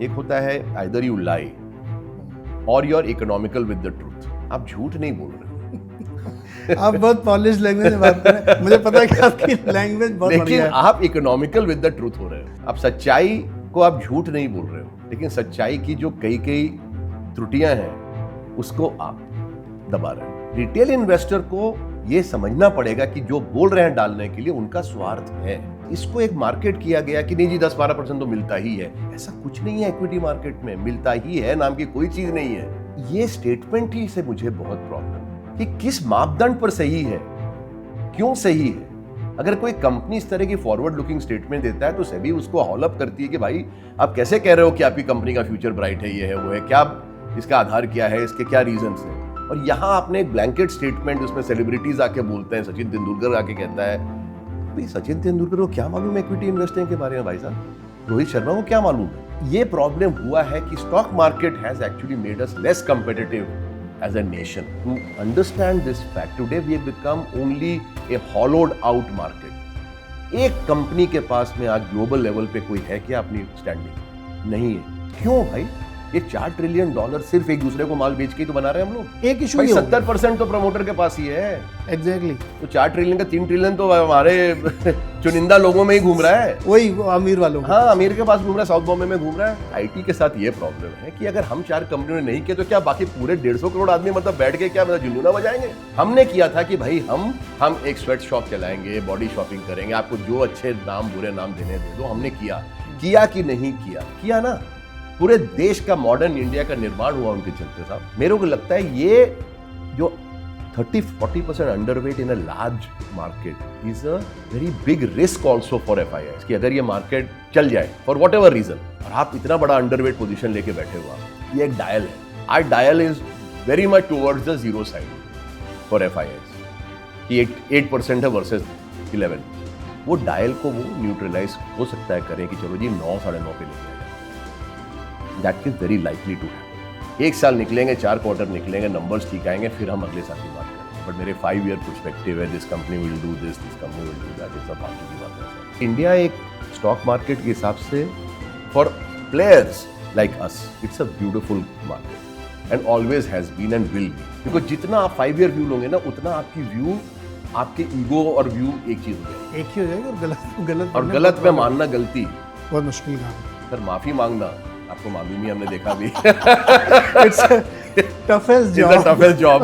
एक होता है either you lie or you are economical with the truth. आप झूठ नहीं बोल रहे आप बहुत पॉलिश लैंग्वेज में बात कर रहे हैं, मुझे पता है कि आपकी लैंग्वेज बहुत बढ़िया लेकिन है। आप इकोनॉमिकल विद द ट्रूथ हो रहे हो। आप सच्चाई को आप झूठ नहीं बोल रहे हो, लेकिन सच्चाई की जो कई त्रुटियां हैं उसको आप दबा रहे हो। रिटेल इन्वेस्टर को ये समझना पड़ेगा कि जो बोल रहे हैं डालने के लिए उनका स्वार्थ है। इसको एक मार्केट किया गया कि नहीं जी 10-12% तो मिलता ही है। ऐसा कुछ नहीं है, इक्विटी मार्केट में मिलता ही है नाम की कोई चीज नहीं है। ये स्टेटमेंट ही से मुझे बहुत प्रॉब्लम कि किस मापदंड पर सही है, क्यों सही है। अगर कोई कंपनी इस तरह की फॉरवर्ड लुकिंग स्टेटमेंट देता है तो सेबी उसको हॉल अप करती है कि भाई आप कैसे कह रहे हो कि आपकी कंपनी का फ्यूचर ब्राइट है, ये है, वो है, क्या इसका आधार क्या है, इसके क्या रीजंस हैं। और यहाँ आपने एक ब्लैंकेट स्टेटमेंट उसमें सेलिब्रिटीज आके बोलते हैं, सचिन तेंदुलकर आके कहता है। भाई सचिन तेंदुलकर को क्या मालूम है इक्विटी इन्वेस्टिंग के बारे में भाई साहब? रोहित शर्मा को क्या मालूम है? ये प्रॉब्लम हुआ है कि stock market has actually made us less competitive as a nation. To understand this fact, today we have become only a hollowed out market. एक कंपनी के पास में आज ग्लोबल लेवल पे कोई है क्या अपनी स्टैंडिंग? नहीं है। क्यों भाई? ये $4 ट्रिलियन सिर्फ एक दूसरे को माल बेच के तो बना रहे हैं हम लोग। एक इशू भाई ही 70% तो प्रमोटर के पास ही है। एग्जैक्टली तो 4 ट्रिलियन का 3 ट्रिलियन तो हमारे चुनिंदा लोगों में ही घूम रहा है। वही अमीर वालों को। हाँ, अमीर के पास घूम रहा है, साउथ बॉम्बे में घूम रहा है। आईटी के साथ ये प्रॉब्लम है कि अगर हम 4 कंपनियों ने नहीं किया तो क्या बाकी पूरे 150 करोड़ आदमी मतलब बैठ के क्या मतलब जुनूना बजाएंगे? हमने किया था कि भाई हम एक स्वेट शॉप चलाएंगे, बॉडी शॉपिंग करेंगे, आपको जो अच्छे नाम बुरे नाम देने दे दो। हमने किया कि नहीं किया ना। पूरे देश का मॉडर्न इंडिया का निर्माण हुआ उनके चलते साहब। मेरे को लगता है ये जो 30-40% underweight in a large market is a very big risk also for FIIs कि अगर ये मार्केट चल जाए फॉर वॉट एवर रीजन और आप इतना बड़ा अंडरवेट पोजीशन लेके बैठे हुआ, ये एक डायल है। Our dial is very much towards the zero side for FIIs कि 8% है वर्सेस 11। वो डायल को वो न्यूट्रलाइज हो सकता है करें कि चलो जी 9-9.5 पे लेके that is very likely to happen. 1 साल निकलेंगे, 4 क्वार्टर निकलेंगे, नंबर्स ठीक आएंगे, फिर हम अगले साल की बात करेंगे। बट मेरे 5 ईयर पर्सपेक्टिव है, this company will do this company will do that, is a फालतू की बात है। इंडिया एक स्टॉक मार्केट के हिसाब से for players like us it's a beautiful market and always has been and will be. Because जितना आप 5 ईयर व्यू लोगे ना उतना आपकी व्यू, आपके ईगो और व्यू एक चीज हो जाएगी, एक ही हो जाएगा। और गलत में मानना गलती बहुत मुश्किल काम है। सर। माफी मांगना आपको मालूम ही, हमने देखा भी। It's the toughest job. It's the toughest job.